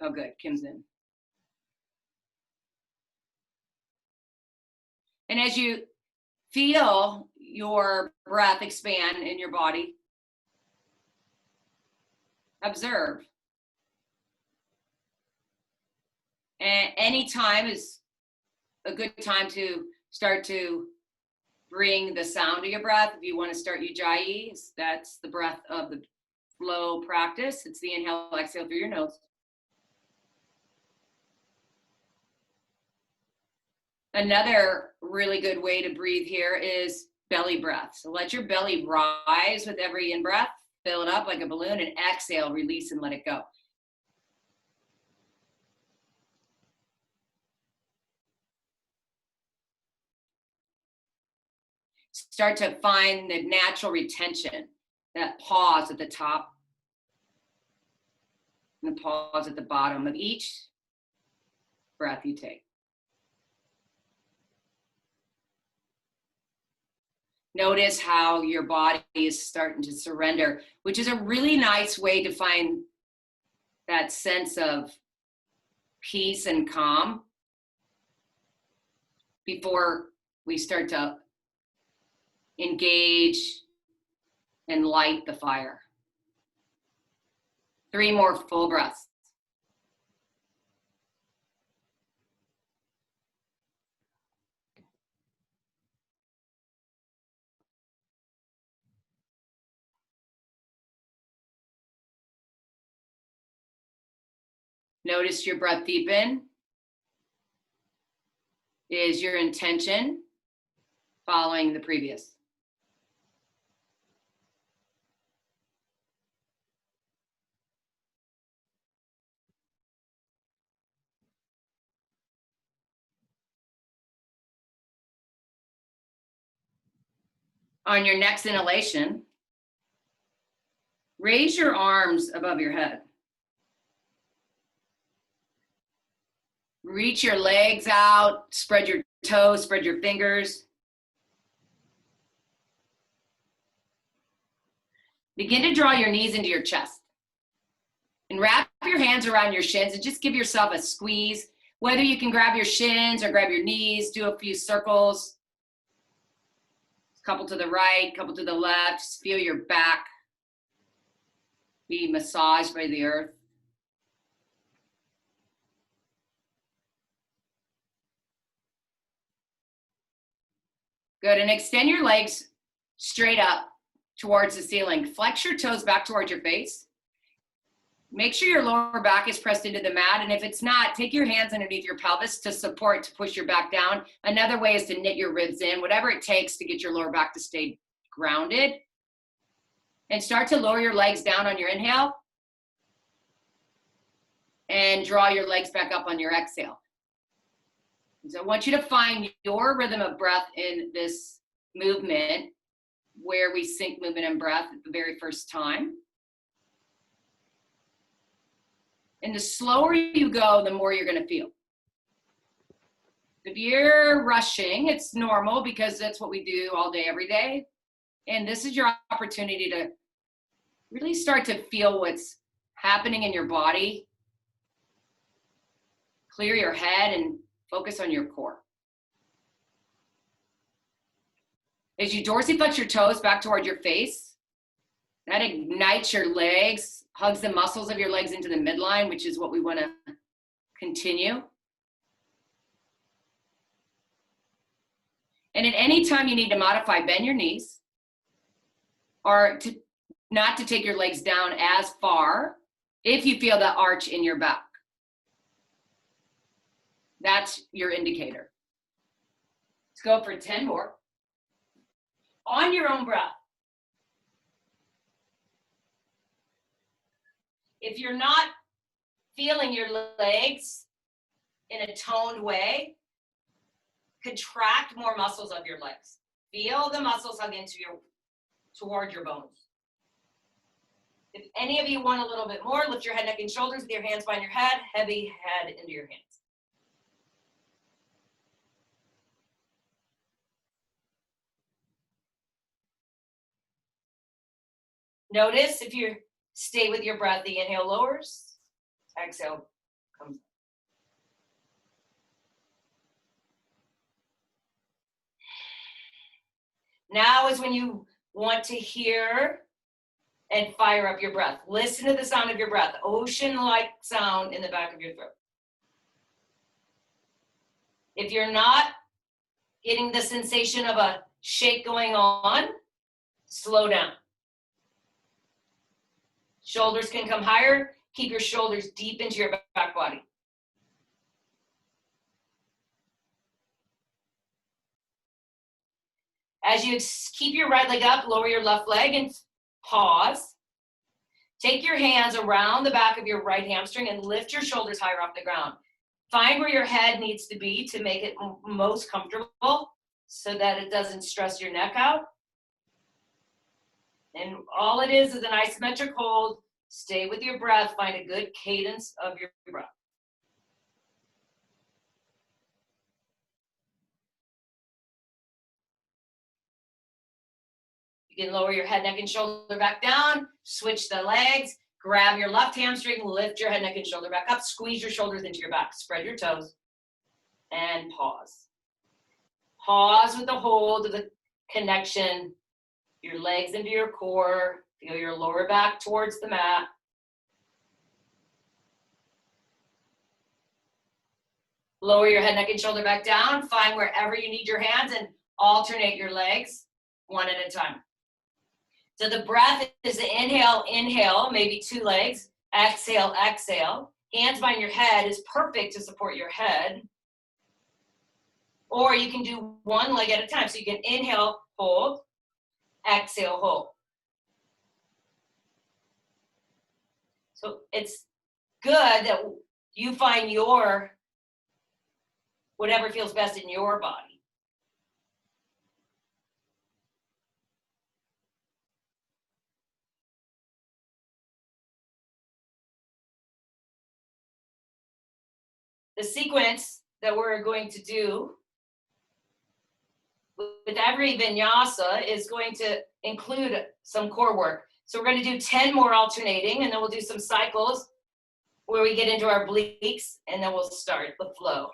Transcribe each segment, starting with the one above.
Oh, good. Kim's in. And as you feel your breath expand in your body, observe. And any time is a good time to start to bring the sound of your breath. If you want to start Ujjayi, that's the breath of the flow practice. It's the inhale, exhale through your nose. Another really good way to breathe here is belly breath. So let your belly rise with every in-breath, fill it up like a balloon, and exhale, release and let it go. Start to find the natural retention, that pause at the top and the pause at the bottom of each breath you take. Notice how your body is starting to surrender, which is a really nice way to find that sense of peace and calm before we start to engage and light the fire. 3 more full breaths. Notice your breath deepen. Is your intention following the previous? On your next inhalation, raise your arms above your head. Reach your legs out, spread your toes, spread your fingers. Begin to draw your knees into your chest. And wrap your hands around your shins and just give yourself a squeeze. Whether you can grab your shins or grab your knees, do a few circles. Couple to the right, couple to the left. Just feel your back be massaged by the earth. Good, and extend your legs straight up towards the ceiling. Flex your toes back towards your face. Make sure your lower back is pressed into the mat, and if it's not, take your hands underneath your pelvis to support, to push your back down. Another way is to knit your ribs in, whatever it takes to get your lower back to stay grounded. And start to lower your legs down on your inhale, and draw your legs back up on your exhale. So I want you to find your rhythm of breath in this movement, where we sync movement and breath at the very first time. And the slower you go, the more you're going to feel. If you're rushing, it's normal because that's what we do all day, every day. And this is your opportunity to really start to feel what's happening in your body. Clear your head and focus on your core. As you dorsiflex your toes back toward your face, that ignites your legs, hugs the muscles of your legs into the midline, which is what we want to continue. And at any time you need to modify, bend your knees, or not to take your legs down as far if you feel the arch in your back. That's your indicator. Let's go for 10 more. On your own breath. If you're not feeling your legs in a toned way, contract more muscles of your legs. Feel the muscles hug into toward your bones. If any of you want a little bit more, lift your head, neck, and shoulders with your hands behind your head, heavy head into your hands. Notice if you stay with your breath, the inhale lowers, exhale comes up. Now is when you want to hear and fire up your breath. Listen to the sound of your breath, ocean-like sound in the back of your throat. If you're not getting the sensation of a shake going on, slow down. Shoulders can come higher. Keep your shoulders deep into your back body. As you keep your right leg up, lower your left leg and pause. Take your hands around the back of your right hamstring and lift your shoulders higher off the ground. Find where your head needs to be to make it most comfortable so that it doesn't stress your neck out. And all it is an isometric hold. Stay with your breath. Find a good cadence of your breath. You can lower your head, neck, and shoulder back down. Switch the legs. Grab your left hamstring. Lift your head, neck, and shoulder back up. Squeeze your shoulders into your back. Spread your toes. And pause. Pause with the hold of the connection. Your legs into your core. Feel your lower back towards the mat. Lower your head, neck, and shoulder back down. Find wherever you need your hands and alternate your legs one at a time. So the breath is the inhale, inhale, maybe 2 legs. Exhale, exhale. Hands behind your head is perfect to support your head. Or you can do 1 leg at a time. So you can inhale, hold, exhale, hold. So it's good that you find your, whatever feels best in your body. The sequence that we're going to do with every vinyasa is going to include some core work. So we're going to do 10 more alternating, and then we'll do some cycles where we get into our obliques, and then we'll start the flow.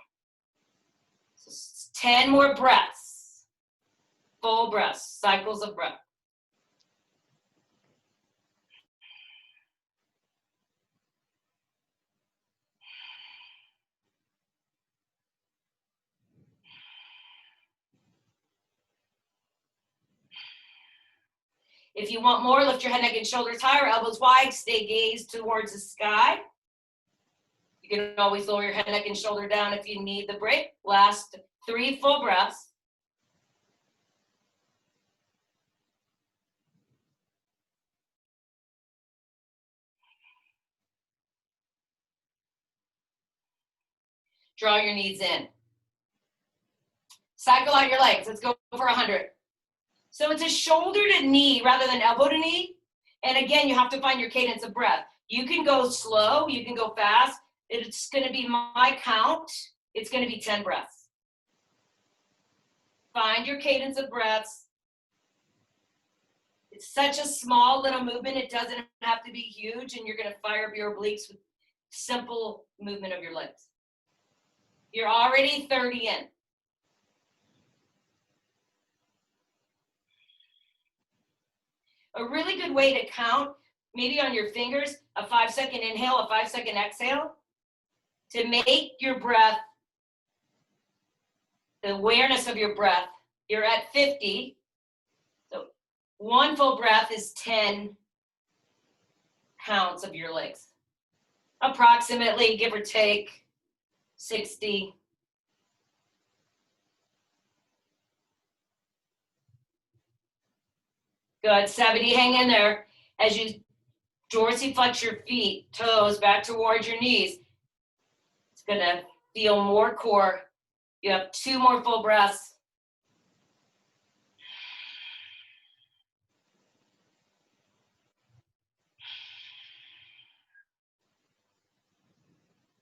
So 10 more breaths, full breaths, cycles of breath. If you want more, lift your head, neck, and shoulders higher, elbows wide, stay gazed towards the sky. You can always lower your head, neck, and shoulder down if you need the break. Last 3 full breaths. Draw your knees in. Cycle out your legs. Let's go for 100. So it's a shoulder to knee rather than elbow to knee. And again, you have to find your cadence of breath. You can go slow, you can go fast. It's going to be my count. It's going to be 10 breaths. Find your cadence of breaths. It's such a small little movement. It doesn't have to be huge, and you're going to fire up your obliques with simple movement of your legs. You're already 30 in. A really good way to count, maybe on your fingers, a 5-second inhale, a 5-second exhale, to make your breath, the awareness of your breath. You're at 50. So 1 full breath is 10 counts of your legs. Approximately, give or take, 60. Good, 70, hang in there. As you dorsiflex your feet, toes back towards your knees, it's gonna feel more core. You have 2 more full breaths.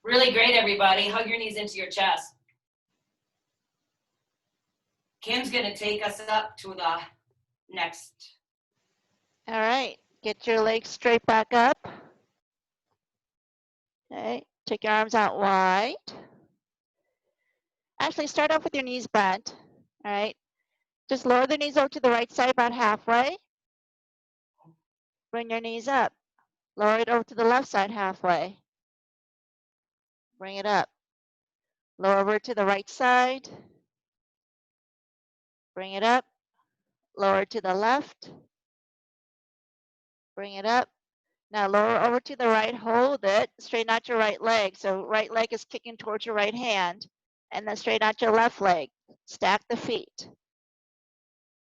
Really great, everybody. Hug your knees into your chest. Kim's gonna take us up to the next. All right, get your legs straight back up. Okay, Take your arms out wide. Actually, start off with your knees bent. All right. Just lower the knees over to the right side about halfway. Bring your knees up. Lower it over to the left side halfway. Bring it up. Lower over to the right side. Bring it up. Lower to the left. Bring it up. Now lower over to the right, hold it, straighten out your right leg. So right leg is kicking towards your right hand. And then straighten out your left leg. Stack the feet.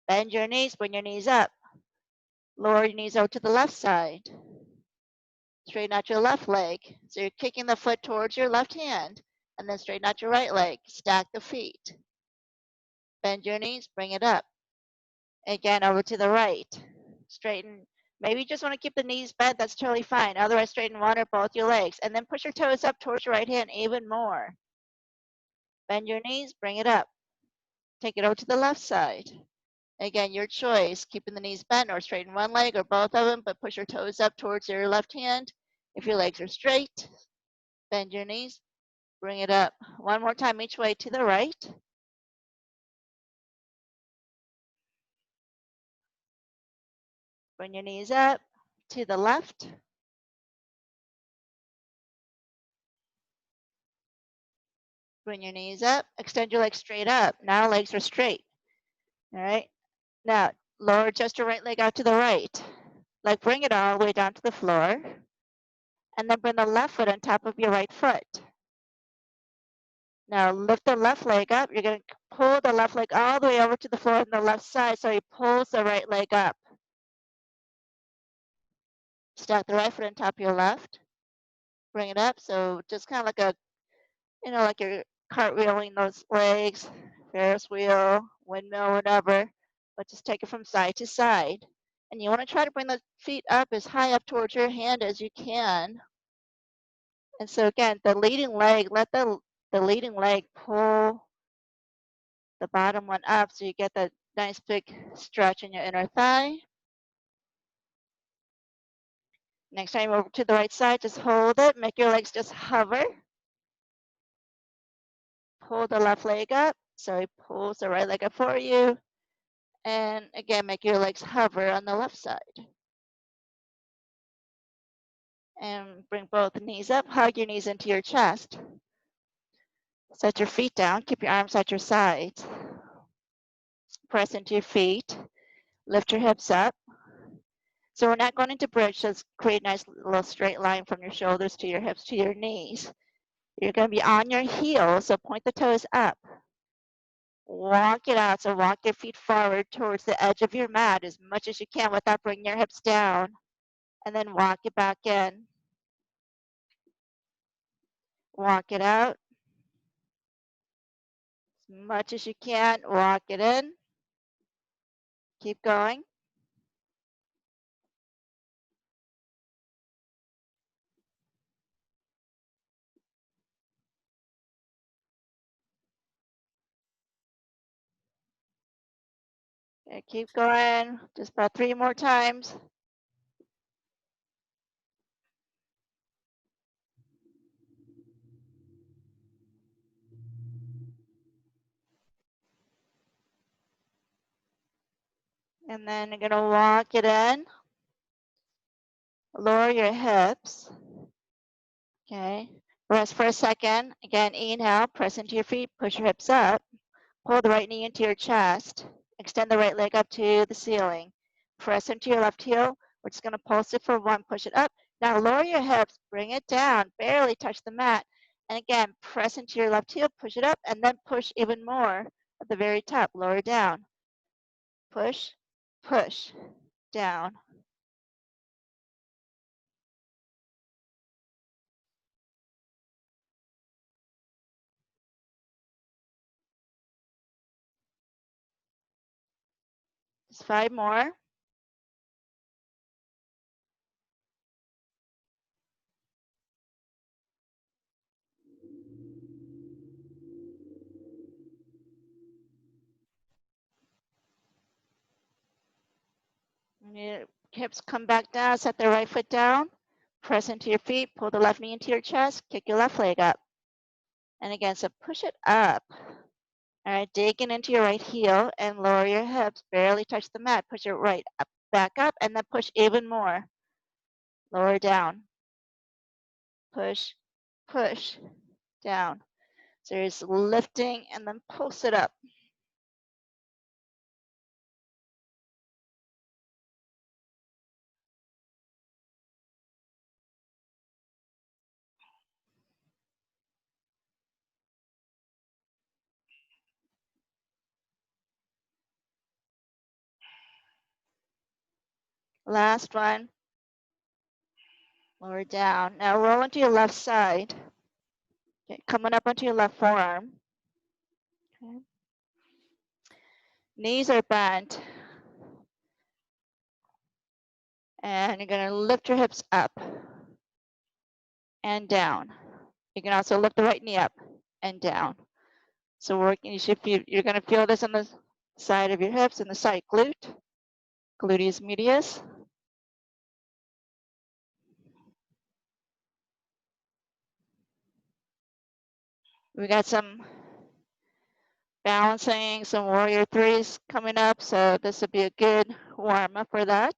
Bend your knees, bring your knees up. Lower your knees over to the left side. Straighten out your left leg. So you're kicking the foot towards your left hand. And then straighten out your right leg. Stack the feet. Bend your knees, bring it up. Again, over to the right. Straighten. Maybe you just want to keep the knees bent. That's totally fine. Otherwise, straighten one or both your legs. And then push your toes up towards your right hand even more. Bend your knees, bring it up. Take it over to the left side. Again, your choice. Keeping the knees bent or straighten one leg or both of them, but push your toes up towards your left hand. If your legs are straight, bend your knees, bring it up. One more time each way to the right. Bring your knees up to the left. Bring your knees up. Extend your legs straight up. Now legs are straight. All right. Now lower just your right leg out to the right. Like bring it all the way down to the floor. And then bring the left foot on top of your right foot. Now lift the left leg up. You're going to pull the left leg all the way over to the floor on the left side so he pulls the right leg up. Stack the right foot on top of your left. Bring it up. So just kind of like a, like you're cartwheeling those legs, Ferris wheel, windmill, whatever. But just take it from side to side. And you want to try to bring the feet up as high up towards your hand as you can. And so again, the leading leg, let the leading leg pull the bottom one up so you get that nice big stretch in your inner thigh. Next time over to the right side, just hold it. Make your legs just hover. Pull the left leg up. So he pulls the right leg up for you. And again, make your legs hover on the left side. And bring both knees up. Hug your knees into your chest. Set your feet down. Keep your arms at your sides. Press into your feet. Lift your hips up. So we're not going into bridge. Just create a nice little straight line from your shoulders to your hips to your knees. You're going to be on your heels, so point the toes up. Walk it out. So walk your feet forward towards the edge of your mat as much as you can without bringing your hips down. And then walk it back in. Walk it out. As much as you can, walk it in. Keep going. Okay, keep going. Just about 3 more times. And then you're going to walk it in. Lower your hips. Okay. Rest for a second. Again, inhale, press into your feet, push your hips up. Pull the right knee into your chest. Extend the right leg up to the ceiling. Press into your left heel. We're just going to pulse it for 1, push it up. Now lower your hips, bring it down, barely touch the mat. And again, press into your left heel, push it up, and then push even more at the very top. Lower down. Push, push, down. Just 5 more. And your hips come back down, set the right foot down. Press into your feet, pull the left knee into your chest, kick your left leg up. And again, so push it up. All right, digging into your right heel and lower your hips, barely touch the mat. Push it right up, back up, and then push even more. Lower down. Push, push, down. So you're just lifting and then pulse it up. Last one. Lower down. Now roll into your left side. Okay, coming up onto your left forearm. Okay. Knees are bent. And you're going to lift your hips up and down. You can also lift the right knee up and down. So working, you're going to feel this on the side of your hips and the side glute, gluteus medius. We got some balancing, some warrior threes coming up, so this would be a good warm up for that.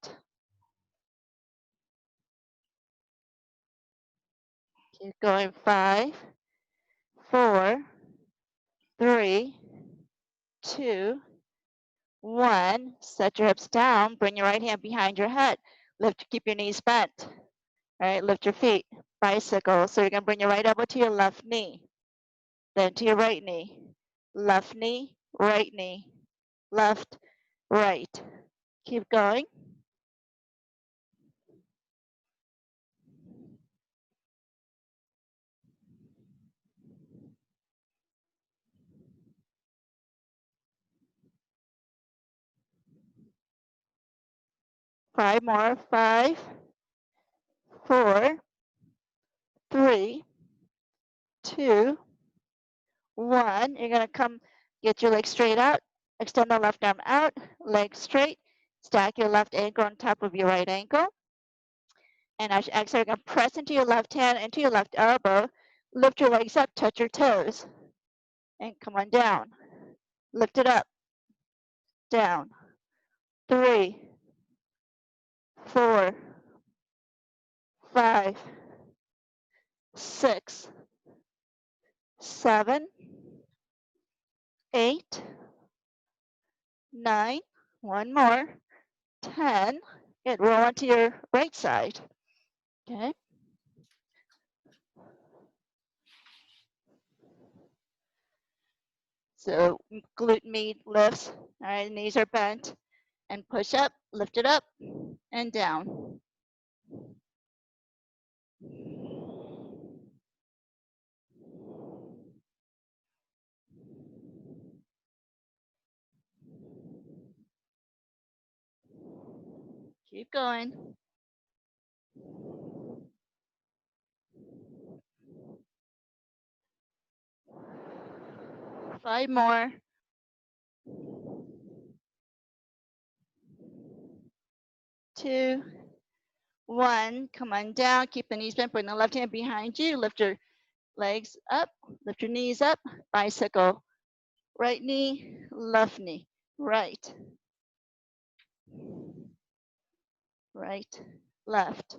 Keep going. 5, 4, 3, 2, 1. Set your hips down. Bring your right hand behind your head. Lift. Keep your knees bent. All right. Lift your feet. Bicycle. So you're gonna bring your right elbow to your left knee, then to your right knee. Left knee, right knee, left, right. Keep going. Five more. 5, 4, 3, 2, 1. You're going to come get your leg straight out. Extend the left arm out, leg straight. Stack your left ankle on top of your right ankle. And as you exhale, you're going to press into your left hand, into your left elbow. Lift your legs up, touch your toes. And come on down. Lift it up, down. 3, 4, 5, 6, 7, 8, 9. One more. 10. Good. Roll onto your right side. Okay. So glute med lifts. All right. Knees are bent. And push up. Lift it up and down. Keep going. 5 more. 2, 1. Come on down. Keep the knees bent. Bring the left hand behind you. Lift your legs up. Lift your knees up. Bicycle. Right knee, left knee. Right. Right. Left.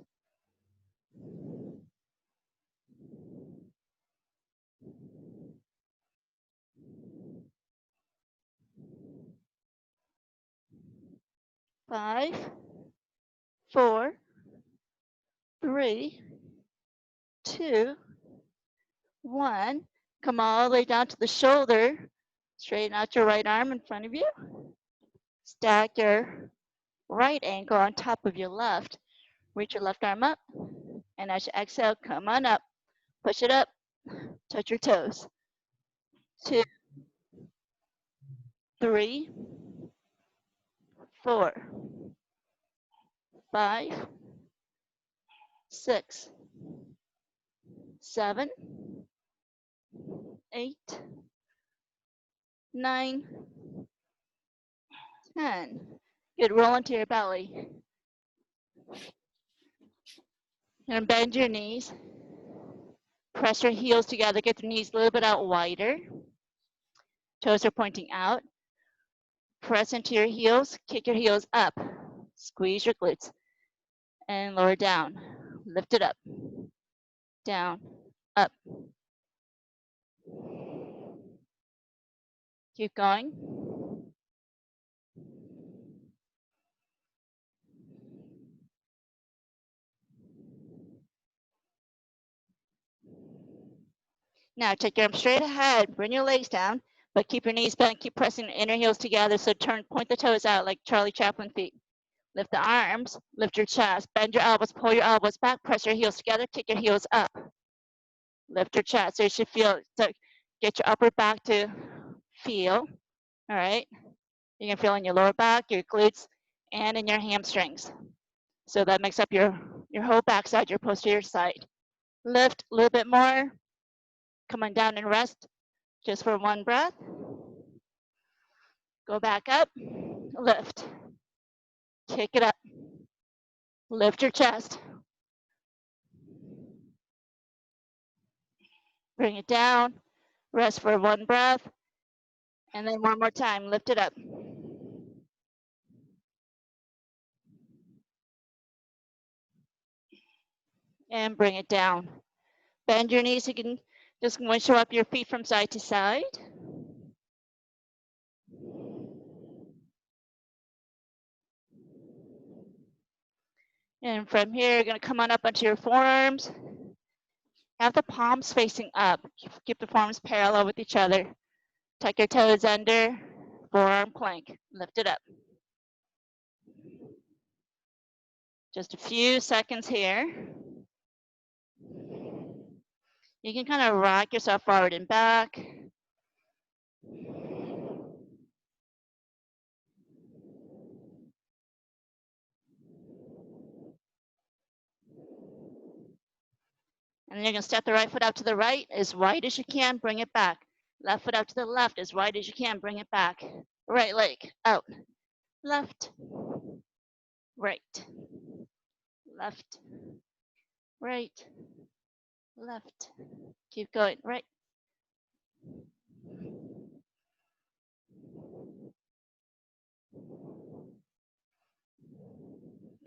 Five, 4, 3, 2, 1. Come all the way down to the shoulder. Straighten out your right arm in front of you. Stack your right ankle on top of your left. Reach your left arm up. And as you exhale, come on up. Push it up. Touch your toes. 2, 3, 4, 5, 6, 7, 8, 9, 10. Good. Roll into your belly. And bend your knees. Press your heels together. Get the knees a little bit out wider. Toes are pointing out. Press into your heels. Kick your heels up. Squeeze your glutes. And lower down. Lift it up. Down. Up. Keep going. Now take your arms straight ahead. Bring your legs down, but keep your knees bent. Keep pressing the inner heels together. So point the toes out like Charlie Chaplin feet. Lift the arms, lift your chest, bend your elbows, pull your elbows back, press your heels together, kick your heels up. Lift your chest. So you should feel, so get your upper back to feel, all right? You can feel in your lower back, your glutes, and in your hamstrings. So that makes up your whole backside, your posterior side. Lift a little bit more. Come on down and rest just for one breath. Go back up, lift, kick it up, lift your chest. Bring it down, rest for one breath, and then one more time, lift it up. And bring it down. Bend your knees, you can just show up your feet from side to side. And from here, you're gonna come on up onto your forearms. Have the palms facing up. Keep the forearms parallel with each other. Tuck your toes under, forearm plank, lift it up. Just a few seconds here. You can kind of rock yourself forward and back. And then you're gonna step the right foot out to the right as wide as you can, bring it back. Left foot out to the left as wide as you can, bring it back. Right leg out, left, right, left, right, left. Keep going, right.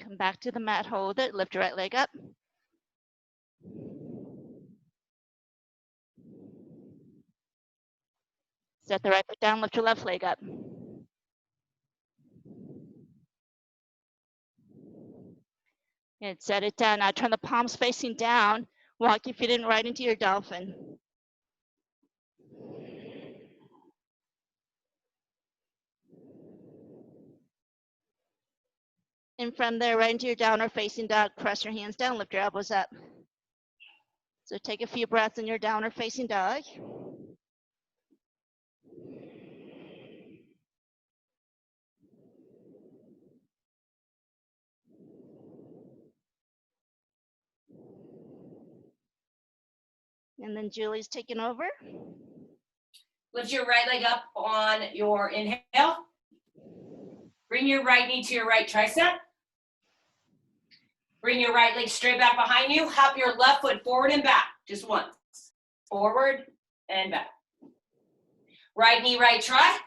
Come back to the mat, hold it, lift your right leg up. Set the right foot down, lift your left leg up. And set it down. Now turn the palms facing down. Walk your feet in right into your dolphin. And from there, right into your downward facing dog. Press your hands down, lift your elbows up. So take a few breaths in your downward facing dog. And then Julie's taking over. Lift your right leg up on your inhale. Bring your right knee to your right tricep. Bring your right leg straight back behind you. Hop your left foot forward and back, just once. Forward and back. Right knee, right tri.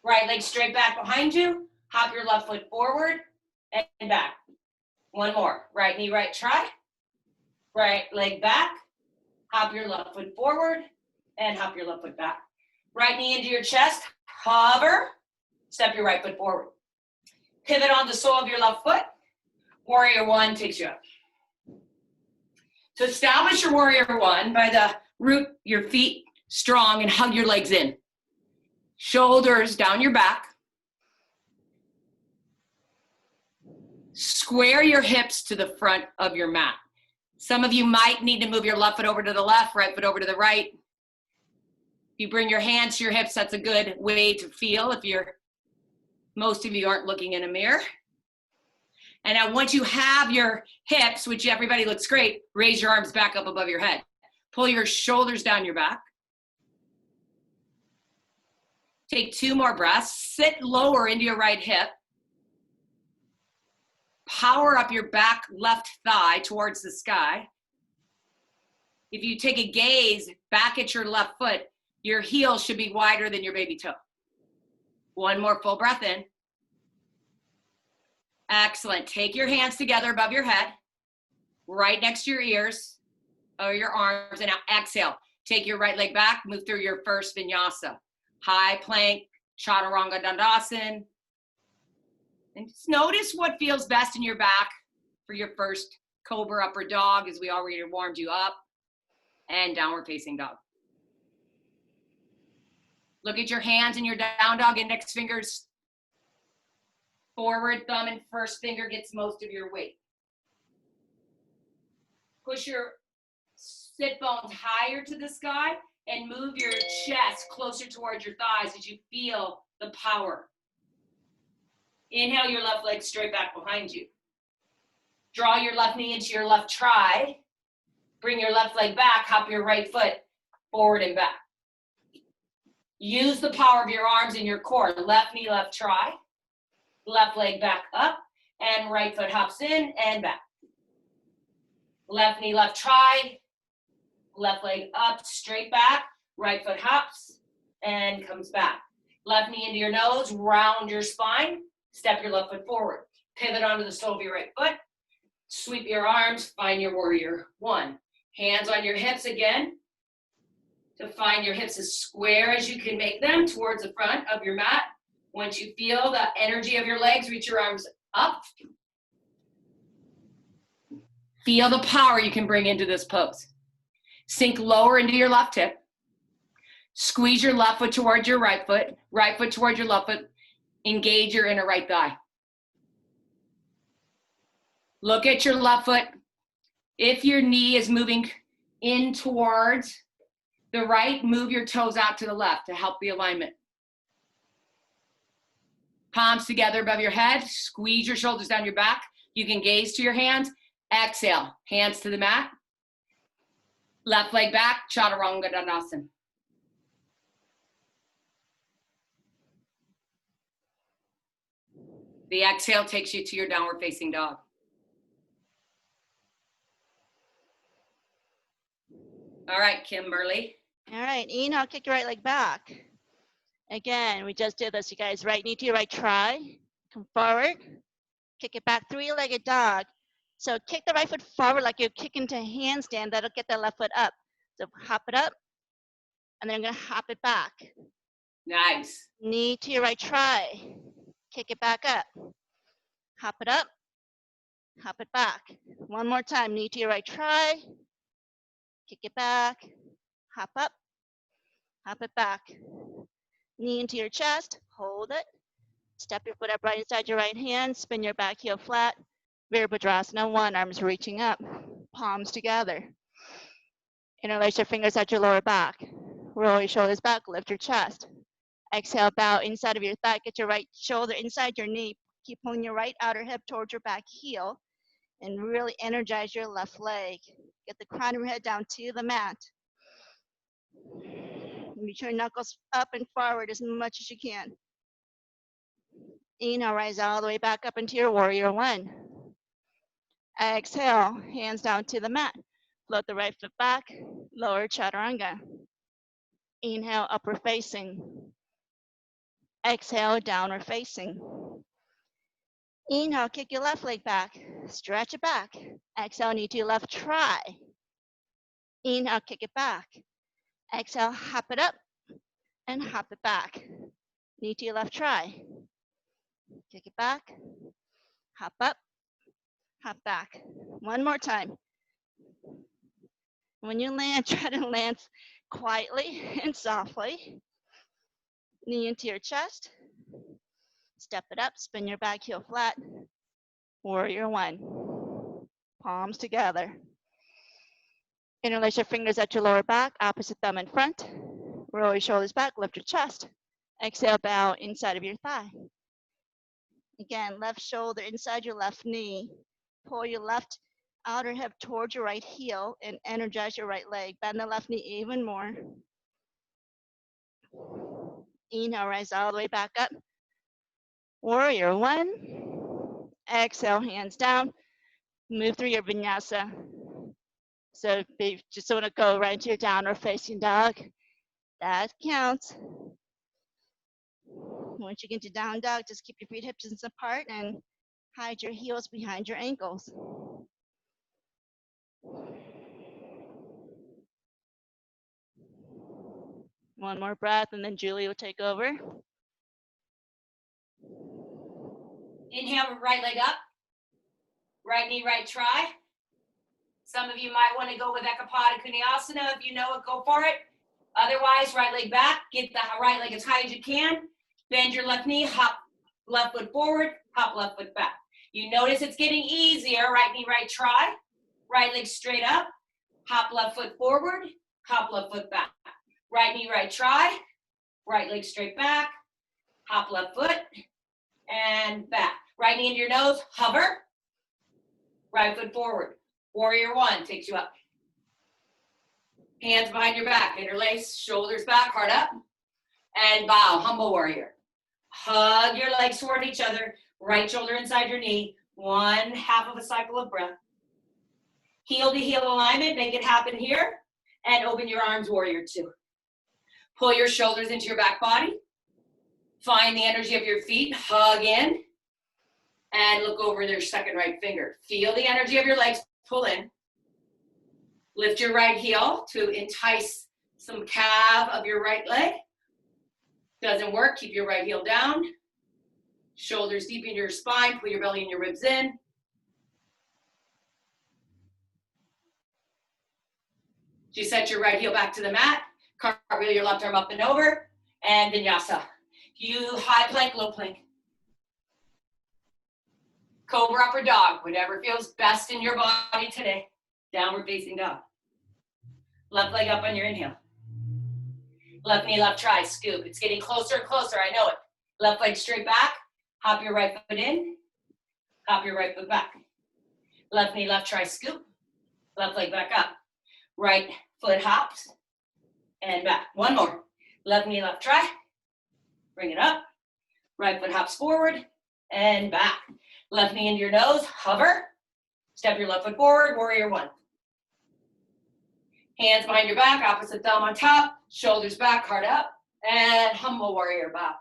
Right leg straight back behind you. Hop your left foot forward and back. One more. Right knee, right tri. Right leg back. Hop your left foot forward and hop your left foot back. Right knee into your chest. Hover. Step your right foot forward. Pivot on the sole of your left foot. Warrior one takes you up. So establish your warrior one by the root your feet strong and hug your legs in. Shoulders down your back. Square your hips to the front of your mat. Some of you might need to move your left foot over to the left, right foot over to the right. If you bring your hands to your hips, that's a good way to feel if most of you aren't looking in a mirror. And now once you have your hips, which everybody looks great, raise your arms back up above your head. Pull your shoulders down your back. Take 2 more breaths. Sit lower into your right hip. Power up your back left thigh towards the sky. If you take a gaze back at your left foot, your heel should be wider than your baby toe. One more full breath in. Excellent. Take your hands together above your head, right next to your ears or your arms, and now exhale. Take your right leg back, move through your first vinyasa. High plank, chaturanga dandasana. And just notice what feels best in your back for your first cobra upper dog, as we already warmed you up, and downward facing dog. Look at your hands and your down dog, index fingers forward, thumb and first finger gets most of your weight. Push your sit bones higher to the sky and move your chest closer towards your thighs as you feel the power. Inhale your left leg straight back behind you. Draw your left knee into your left tri. Bring your left leg back, hop your right foot forward and back. Use the power of your arms and your core. Left knee, left tri. Left leg back up, and right foot hops in and back. Left knee, left tri. Left leg up, straight back. Right foot hops and comes back. Left knee into your nose, round your spine. Step your left foot forward. Pivot onto the sole of your right foot. Sweep your arms, find your warrior one. Hands on your hips again. To find your hips as square as you can make them towards the front of your mat. Once you feel the energy of your legs, reach your arms up. Feel the power you can bring into this pose. Sink lower into your left hip. Squeeze your left foot towards your right foot towards your left foot. Engage your inner right thigh. Look at your left foot. If your knee is moving in towards the right, move your toes out to the left to help the alignment. Palms together above your head. Squeeze your shoulders down your back. You can gaze to your hands. Exhale, hands to the mat. Left leg back, chaturanga dandasana. The exhale takes you to your downward facing dog. All right, Kimberly. All right, inhale, kick your right leg back. Again, we just did this, you guys. Right knee to your right tri. Come forward. Kick it back, three-legged dog. So kick the right foot forward like you're kicking to a handstand. That'll get the left foot up. So hop it up, and then I'm gonna hop it back. Nice. Knee to your right tri. Kick it back up. Hop it up, hop it back. One more time, knee to your right tri. Kick it back, hop up, hop it back. Knee into your chest, hold it. Step your foot up right inside your right hand, spin your back heel flat. Virabhadrasana 1, arms reaching up, palms together. Interlace your fingers at your lower back. Roll your shoulders back, lift your chest. Exhale, bow inside of your thigh, get your right shoulder inside your knee. Keep pulling your right outer hip towards your back heel and really energize your left leg. Get the crown of your head down to the mat. Reach your knuckles up and forward as much as you can. Inhale, rise all the way back up into your warrior one. Exhale, hands down to the mat. Float the right foot back, lower chaturanga. Inhale, upward facing. Exhale, downward facing. Inhale, kick your left leg back, stretch it back. Exhale, knee to your left tri. Inhale, kick it back. Exhale, hop it up and hop it back. Knee to your left tri. Kick it back, hop up, hop back. One more time. When you land, try to land quietly and softly. Knee into your chest. Step it up, spin your back heel flat. Warrior one. Palms together. Interlace your fingers at your lower back, opposite thumb in front. Roll your shoulders back, lift your chest. Exhale, bow inside of your thigh. Again, left shoulder inside your left knee. Pull your left outer hip towards your right heel and energize your right leg. Bend the left knee even more. Inhale, rise all the way back up. Warrior one. Exhale, hands down. Move through your vinyasa. So you just want to go right into your downward facing dog. That counts. Once you get to down dog, just keep your feet hip distance apart and hide your heels behind your ankles. One more breath, and then Julie will take over. Inhale, right leg up. Right knee, right tri. Some of you might want to go with Ekapada Kunyasana. If you know it, go for it. Otherwise, right leg back. Get the right leg as high as you can. Bend your left knee, hop left foot forward, hop left foot back. You notice it's getting easier. Right knee, right tri. Right leg straight up. Hop left foot forward, hop left foot back. Right knee, right tri. Right leg straight back. Hop left foot and back. Right knee into your nose, hover. Right foot forward. Warrior one takes you up. Hands behind your back, interlace, shoulders back, heart up. And bow, humble warrior. Hug your legs toward each other, right shoulder inside your knee, 1/2 of a cycle of breath. Heel to heel alignment, make it happen here. And open your arms, warrior two. Pull your shoulders into your back body. Find the energy of your feet, hug in. And look over their second right finger. Feel the energy of your legs, pull in. Lift your right heel to entice some calf of your right leg. Doesn't work, keep your right heel down. Shoulders deep into your spine, pull your belly and your ribs in. You set your right heel back to the mat. Cartwheel your left arm up and over. And vinyasa. You high plank, low plank. Cobra upper dog, whatever feels best in your body today. Downward facing dog. Left leg up on your inhale. Left knee, left tri, scoop. It's getting closer and closer, I know it. Left leg straight back. Hop your right foot in. Hop your right foot back. Left knee, left tri, scoop. Left leg back up. Right foot hops and back. One more. Left knee, left tri. Bring it up. Right foot hops forward and back. Left knee into your nose, hover. Step your left foot forward, warrior one. Hands behind your back, opposite thumb on top, shoulders back, heart up, and humble warrior bow.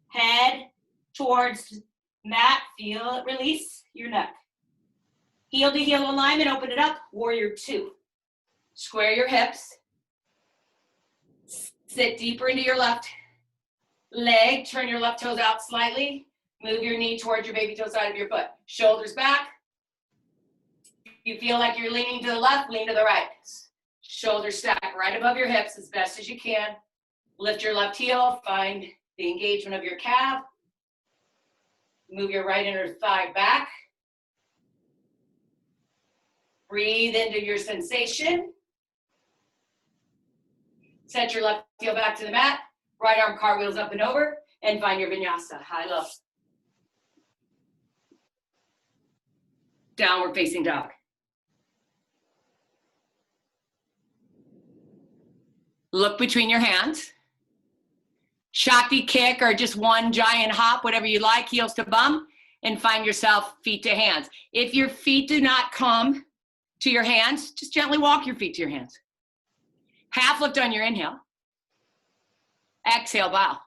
Head towards mat, feel it release your neck. Heel to heel alignment, open it up, warrior two. Square your hips. Sit deeper into your left leg, turn your left toes out slightly. Move your knee towards your baby toe side of your foot. Shoulders back. If you feel like you're leaning to the left, lean to the right. Shoulders stack right above your hips as best as you can. Lift your left heel, find the engagement of your calf. Move your right inner thigh back. Breathe into your sensation. Set your left heel back to the mat. Right arm cartwheels up and over. And find your vinyasa, high-low. Downward facing dog. Look between your hands. Shakti kick or just one giant hop, whatever you like, heels to bum, and find yourself feet to hands. If your feet do not come to your hands, just gently walk your feet to your hands. Half lift on your inhale. Exhale, bow.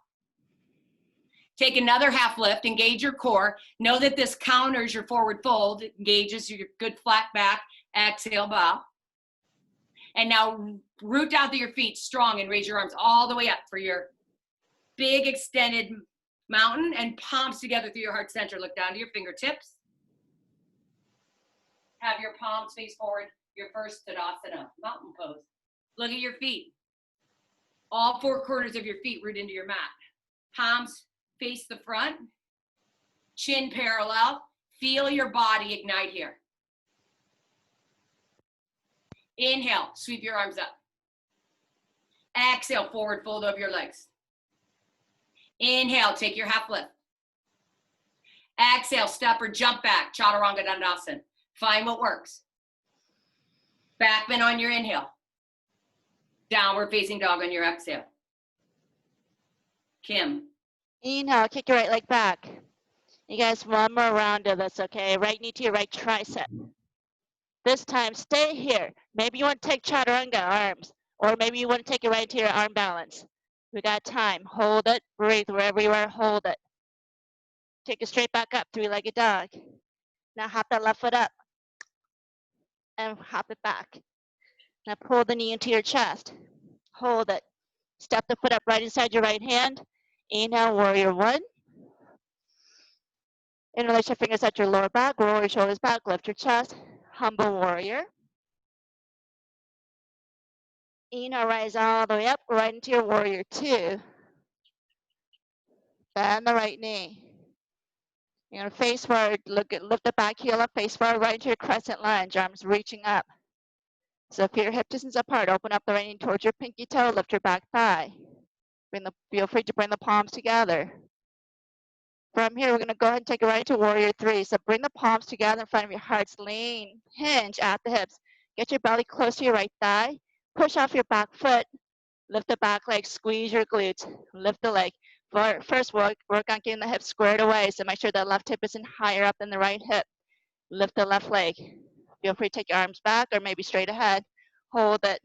Take another half lift, engage your core. Know that this counters your forward fold, it engages your good flat back. Exhale, bow. And now root down through your feet strong and raise your arms all the way up for your big extended mountain and palms together through your heart center. Look down to your fingertips. Have your palms face forward, your first Tadasana, mountain pose. Look at your feet. All four corners of your feet root into your mat. Palms face the front, chin parallel. Feel your body ignite here. Inhale, sweep your arms up. Exhale, forward fold over your legs. Inhale, take your half lift. Exhale, step or jump back, Chaturanga Dandasana. Find what works. Back bend on your inhale. Downward facing dog on your exhale. Kim. Inhale, kick your right leg back. You guys, one more round of this, okay? Right knee to your right tricep. This time, stay here. Maybe you want to take chaturanga arms, or maybe you want to take it right into your arm balance. We got time. Hold it. Breathe wherever you are. Hold it. Take it straight back up, three-legged dog. Now hop that left foot up and hop it back. Now pull the knee into your chest. Hold it. Step the foot up right inside your right hand. Inhale, warrior one. Interlace your fingers at your lower back. Roll your shoulders back. Lift your chest. Humble warrior. Inhale, rise all the way up, right into your warrior two. Bend the right knee. You're gonna face forward, lift the back heel up, face forward, right into your crescent lunge, arms reaching up. So if your hip distance apart, open up the right knee towards your pinky toe, lift your back thigh. Feel free to bring the palms together. From here, we're gonna go ahead and take it right into warrior three. So bring the palms together in front of your hearts, lean, hinge at the hips. Get your belly close to your right thigh. Push off your back foot. Lift the back leg, squeeze your glutes, lift the leg. First, work on getting the hips squared away, so make sure the left hip isn't higher up than the right hip. Lift the left leg. Feel free to take your arms back or maybe straight ahead. Hold it.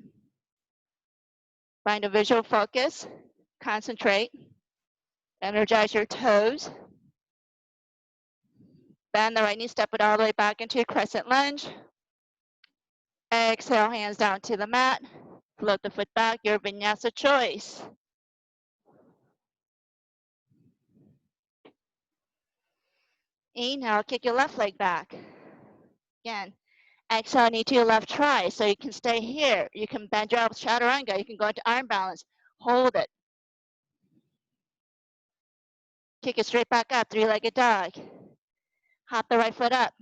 Find a visual focus. Concentrate. Energize your toes. Bend the right knee, step it all the way back into your crescent lunge. Exhale, hands down to the mat. Float the foot back, your vinyasa choice. Inhale, kick your left leg back. Again, exhale, knee to your left try. So you can stay here. You can bend your elbows, chaturanga. You can go into arm balance. Hold it. Kick it straight back up, three-legged dog. Hop the right foot up.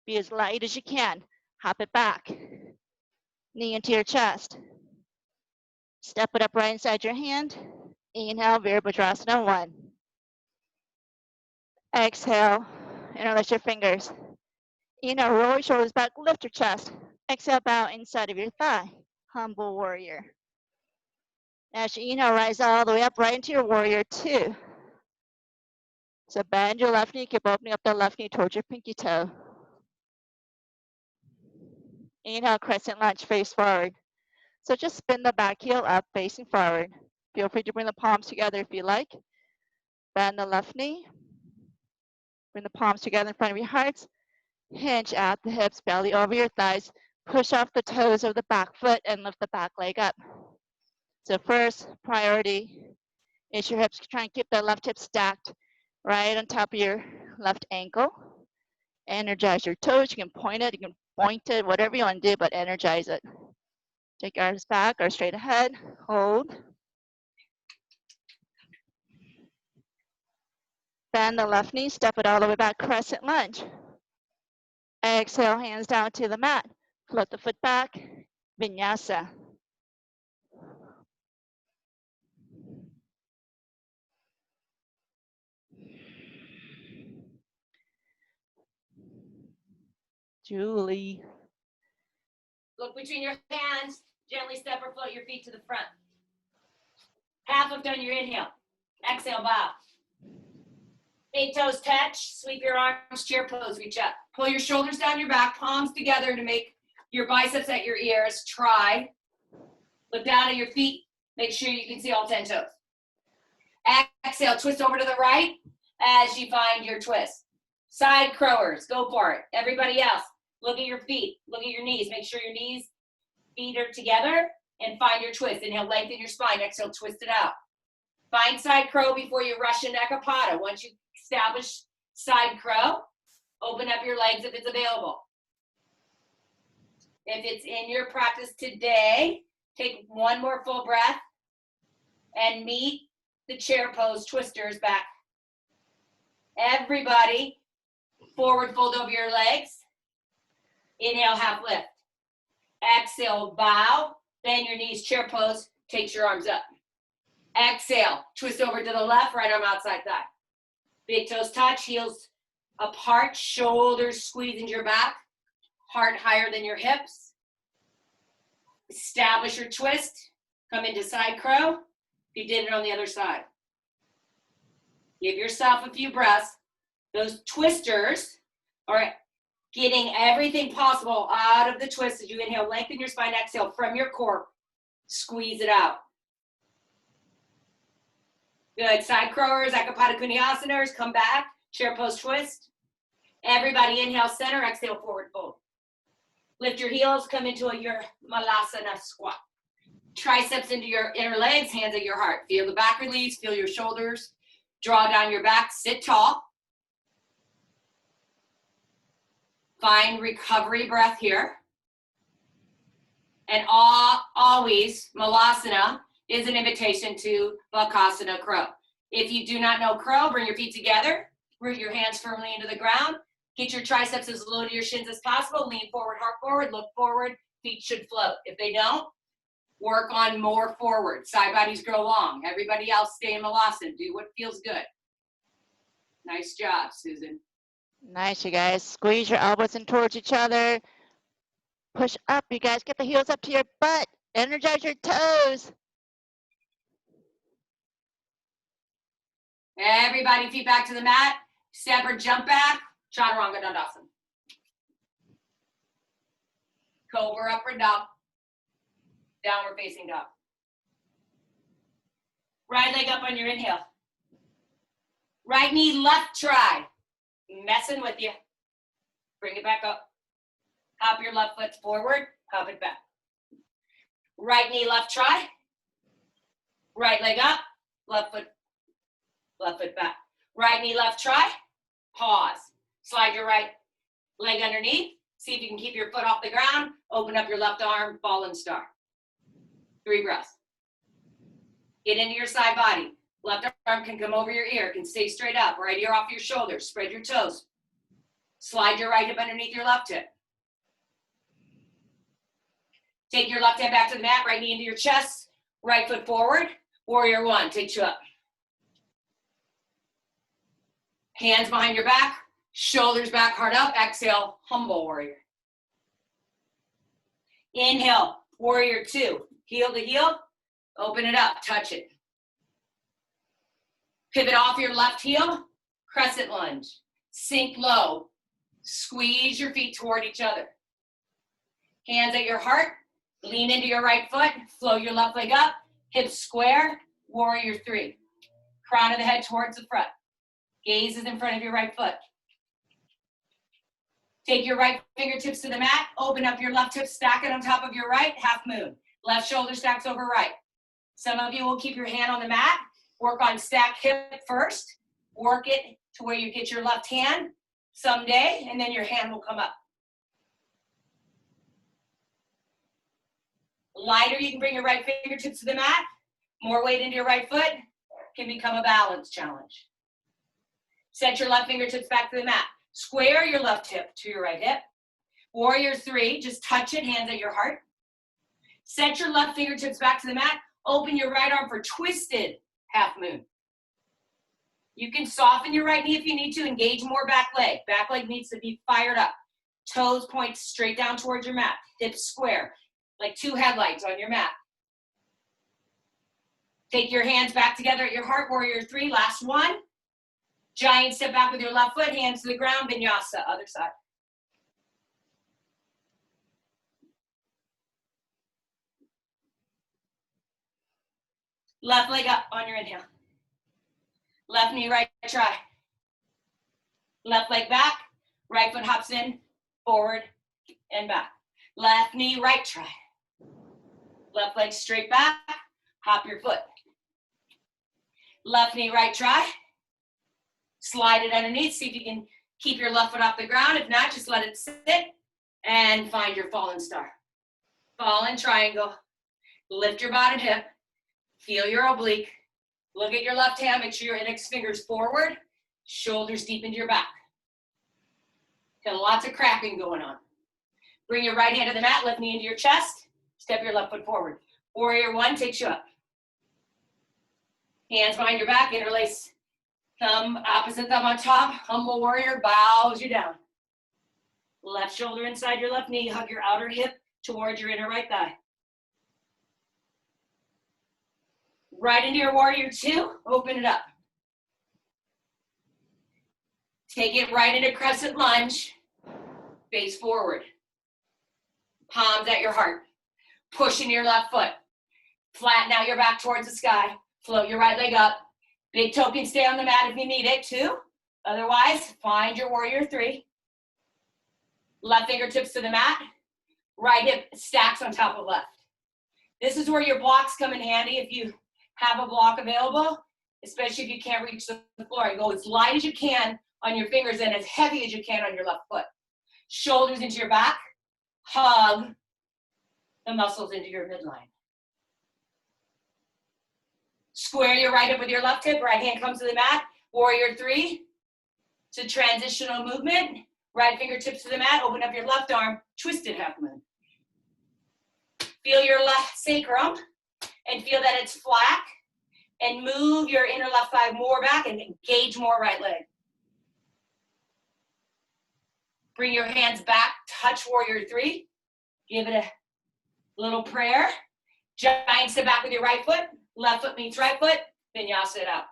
Be as light as you can. Hop it back. Knee into your chest. Step it up right inside your hand. Inhale, Virabhadrasana 1. Exhale, interlace your fingers. Inhale, roll your shoulders back, lift your chest. Exhale, bow inside of your thigh. Humble warrior. As you inhale, rise all the way up right into your warrior 2. So bend your left knee, keep opening up the left knee towards your pinky toe. Inhale, crescent lunge, face forward. So just spin the back heel up, facing forward. Feel free to bring the palms together if you like. Bend the left knee. Bring the palms together in front of your hearts. Hinge at the hips, belly over your thighs. Push off the toes of the back foot and lift the back leg up. So first priority is your hips. Try and keep the left hip stacked right on top of your left ankle. Energize your toes. You can point it, whatever you want to do, but energize it. Take your arms back or straight ahead. Hold. Bend the left knee, step it all the way back, crescent lunge. Exhale, hands down to the mat. Float the foot back, vinyasa. Julie. Look between your hands. Gently step or float your feet to the front. Half lift on your inhale. Exhale, bow. Big toes touch. Sweep your arms, chair pose, reach up. Pull your shoulders down your back, palms together to make your biceps at your ears. Try. Look down at your feet. Make sure you can see all 10 toes. Exhale, twist over to the right as you find your twist. Side crowers, go for it. Everybody else, look at your feet. Look at your knees. Make sure your knees, feet are together and find your twist. Inhale, lengthen your spine. Exhale, twist it out. Find side crow before you rush into Ekapada. Once you establish side crow, open up your legs if it's available. If it's in your practice today, take one more full breath and meet the chair pose twisters back. Everybody, forward fold over your legs. Inhale, half lift. Exhale, bow. Bend your knees, chair pose. Takes your arms up. Exhale, twist over to the left, right arm outside thigh. Big toes touch, heels apart, shoulders squeeze into your back, heart higher than your hips. Establish your twist, come into side crow. You did it on the other side. Give yourself a few breaths. Those twisters are getting everything possible out of the twist as you inhale. Lengthen your spine, exhale from your core. Squeeze it out. Good. Side crowers, Ekapada Kunyasanas. Come back. Chair pose twist. Everybody inhale center, exhale forward fold. Lift your heels, come into your Malasana squat. Triceps into your inner legs, hands at your heart. Feel the back release, feel your shoulders. Draw down your back, sit tall. Find recovery breath here. And always, Malasana is an invitation to Bakasana crow. If you do not know crow, bring your feet together, root your hands firmly into the ground, get your triceps as low to your shins as possible, lean forward, heart forward, look forward, feet should float. If they don't, work on more forward. Side bodies grow long. Everybody else stay in Malasana. Do what feels good. Nice job, Susan. Nice, you guys. Squeeze your elbows in towards each other. Push up, you guys. Get the heels up to your butt. Energize your toes. Everybody, feet back to the mat. Step or jump back. Chaturanga Dandasana. Cobra up or down. Downward facing dog. Right leg up on your inhale. Right knee, left try. Messing with you. Bring it back up. Hop your left foot forward. Hop it back. Right knee, left try. Right leg up. Left foot back. Right knee, left try. Pause. Slide your right leg underneath. See if you can keep your foot off the ground. Open up your left arm, fallen star. 3 breaths. Get into your side body. Left arm can come over your ear, can stay straight up. Right ear off your shoulder. Spread your toes. Slide your right hip underneath your left hip. Take your left hand back to the mat, right knee into your chest. Right foot forward. Warrior 1 takes you up. Hands behind your back. Shoulders back, heart up. Exhale, humble warrior. Inhale, warrior 2. Heel to heel. Open it up, touch it. Pivot off your left heel. Crescent lunge. Sink low. Squeeze your feet toward each other. Hands at your heart. Lean into your right foot. Flow your left leg up. Hips square. Warrior 3. Crown of the head towards the front. Gaze is in front of your right foot. Take your right fingertips to the mat. Open up your left hip, stack it on top of your right, half moon. Left shoulder stacks over right. Some of you will keep your hand on the mat. Work on stack hip first. Work it to where you get your left hand someday, and then your hand will come up. Lighter, you can bring your right fingertips to the mat. More weight into your right foot can become a balance challenge. Set your left fingertips back to the mat. Square your left hip to your right hip. Warrior 3, just touch it, hands at your heart. Set your left fingertips back to the mat. Open your right arm for twisted half moon. You can soften your right knee if you need to. Engage more back leg. Back leg needs to be fired up. Toes point straight down towards your mat. Hips square, like 2 headlights on your mat. Take your hands back together at your heart. Warrior 3, last one. Giant step back with your left foot, hands to the ground, vinyasa, other side. Left leg up on your inhale. Left knee, right try. Left leg back, right foot hops in, forward and back. Left knee, right try. Left leg straight back, hop your foot. Left knee, right try. Slide it underneath, see if you can keep your left foot off the ground. If not, just let it sit and find your fallen star. Fallen triangle. Lift your bottom hip. Feel your oblique. Look at your left hand. Make sure your index fingers forward. Shoulders deep into your back. Got lots of cracking going on. Bring your right hand to the mat. Left knee into your chest. Step your left foot forward. Warrior 1 takes you up. Hands behind your back. Interlace. Thumb, opposite thumb on top. Humble warrior bows you down. Left shoulder inside your left knee. Hug your outer hip towards your inner right thigh. Right into your warrior 2. Open it up. Take it right into crescent lunge. Face forward. Palms at your heart. Push into your left foot. Flatten out your back towards the sky. Float your right leg up. Big toe can stay on the mat if you need it too. Otherwise, find your warrior three. Left fingertips to the mat. Right hip stacks on top of left. This is where your blocks come in handy if you have a block available, especially if you can't reach the floor. And go as light as you can on your fingers and as heavy as you can on your left foot. Shoulders into your back. Hug the muscles into your midline. Square your right hip with your left hip. Right hand comes to the mat. Warrior three. It's a transitional movement. Right fingertips to the mat. Open up your left arm. Twisted half moon. Feel your left sacrum and feel that it's flat. And move your inner left thigh more back and engage more right leg. Bring your hands back. Touch warrior three. Give it a little prayer. Giant step back with your right foot. Left foot meets right foot. Vinyasa it out.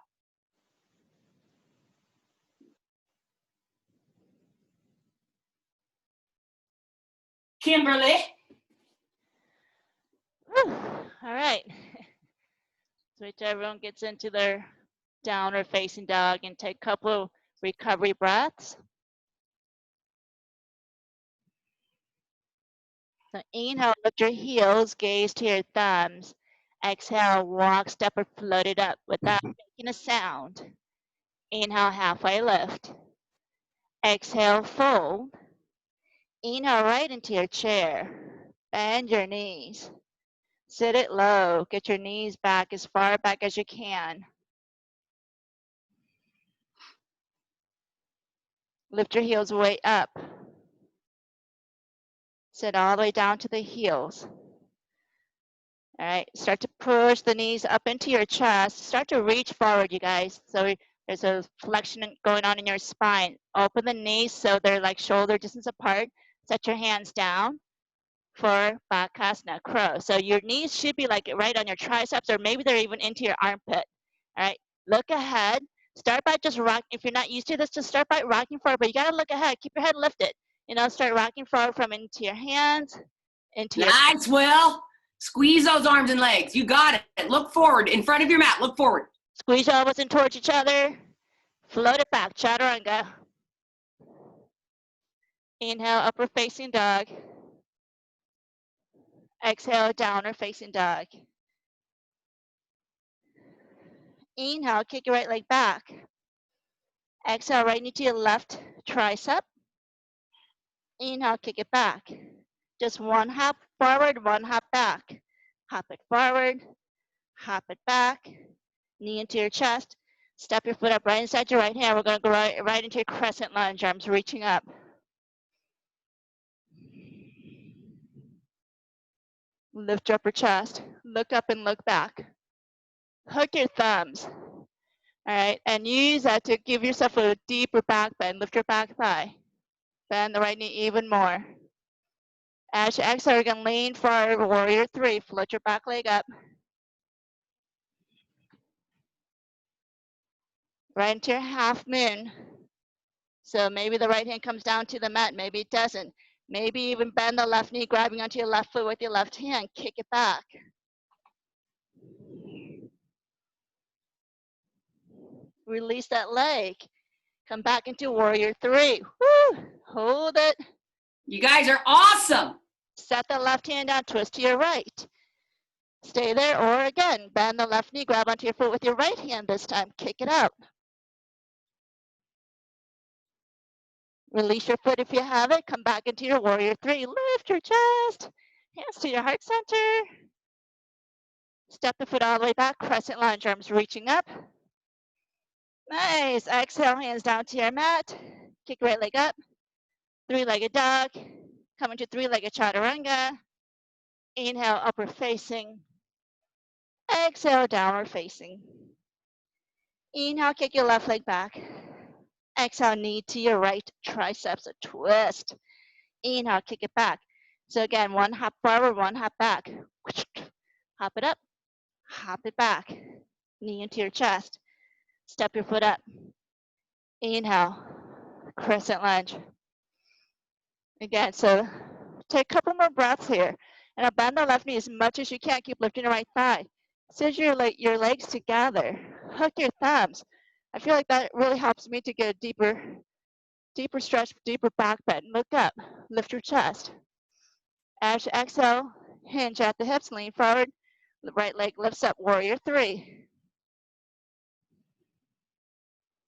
Kimberly. Whew. All right. So everyone gets into their downward facing dog and take a couple of recovery breaths. So inhale, lift your heels, gaze to your thumbs. Exhale, walk, step, or float it up without making a sound. Inhale, halfway lift. Exhale, fold. Inhale right into your chair. Bend your knees. Sit it low. Get your knees back as far back as you can. Lift your heels way up. Sit all the way down to the heels. All right, start to push the knees up into your chest. Start to reach forward, you guys. So there's a flexion going on in your spine. Open the knees so they're like shoulder distance apart. Set your hands down for Bakasana, crow. So your knees should be like right on your triceps, or maybe they're even into your armpit. All right, look ahead. Start by just rocking. If you're not used to this, just start by rocking forward, but you gotta look ahead. Keep your head lifted. You know, start rocking forward from into your hands, into your... Nice, Will. Squeeze those arms and legs. You got it. Look forward. In front of your mat. Look forward. Squeeze your elbows in towards each other. Float it back. Chaturanga. Inhale, upper facing dog. Exhale, downward facing dog. Inhale, kick your right leg back. Exhale, right knee to your left tricep. Inhale, kick it back. Just one hop forward, one hop back. Hop it forward, hop it back. Knee into your chest. Step your foot up right inside your right hand. We're going to go right into your crescent lunge, arms reaching up. Lift your upper chest. Look up and look back. Hook your thumbs. All right, and use that to give yourself a deeper back bend. Lift your back thigh. Bend the right knee even more. As you exhale, you're going to lean forward, warrior three. Float your back leg up. Right into your half moon. So maybe the right hand comes down to the mat, maybe it doesn't. Maybe even bend the left knee, grabbing onto your left foot with your left hand. Kick it back. Release that leg. Come back into warrior three. Woo! Hold it. You guys are awesome. Set the left hand down, twist to your right. Stay there, or again, bend the left knee, grab onto your foot with your right hand this time. Kick it out. Release your foot if you have it. Come back into your warrior three. Lift your chest. Hands to your heart center. Step the foot all the way back. Crescent lunge, arms reaching up. Nice. Exhale, hands down to your mat. Kick right leg up. Three-legged dog. Come into three-legged chaturanga. Inhale, upward facing. Exhale, downward facing. Inhale, kick your left leg back. Exhale, knee to your right triceps, a twist. Inhale, kick it back. So again, one hop forward, one hop back. Hop it up, hop it back. Knee into your chest. Step your foot up. Inhale. crescent lunge. Again, so take a couple more breaths here. And I'll bend the left knee as much as you can. Keep lifting the right thigh. Sit your legs together. Hook your thumbs. I feel like that really helps me to get a deeper stretch, deeper back bend. Look up. Lift your chest. As you exhale, hinge at the hips, lean forward. The right leg lifts up, warrior three.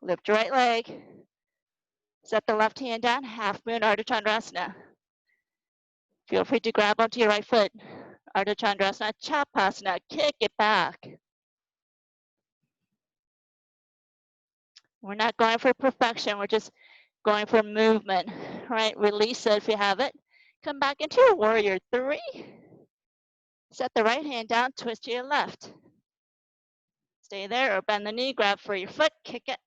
Lift your right leg. Set the left hand down, half moon Ardha Chandrasana. Feel free to grab onto your right foot. Ardha Chandrasana, Chapasana, kick it back. We're not going for perfection, we're just going for movement, right? Release it if you have it. Come back into your warrior three. Set the right hand down, twist to your left. Stay there or bend the knee, grab for your foot, kick it.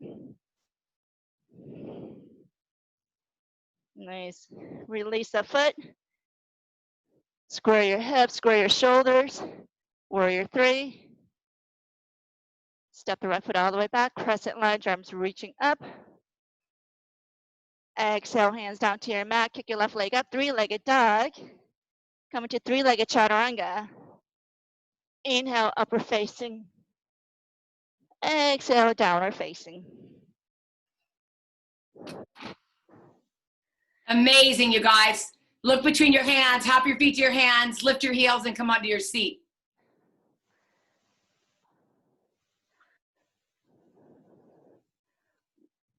Nice. Release the foot. Square your hips, square your shoulders. Warrior three. Step the right foot all the way back. Crescent lunge, arms reaching up. Exhale, hands down to your mat. Kick your left leg up, three-legged dog. Come into three-legged chaturanga. Inhale, upper facing. Exhale, downward facing. Amazing, you guys. Look between your hands, hop your feet to your hands, lift your heels, and come onto your seat.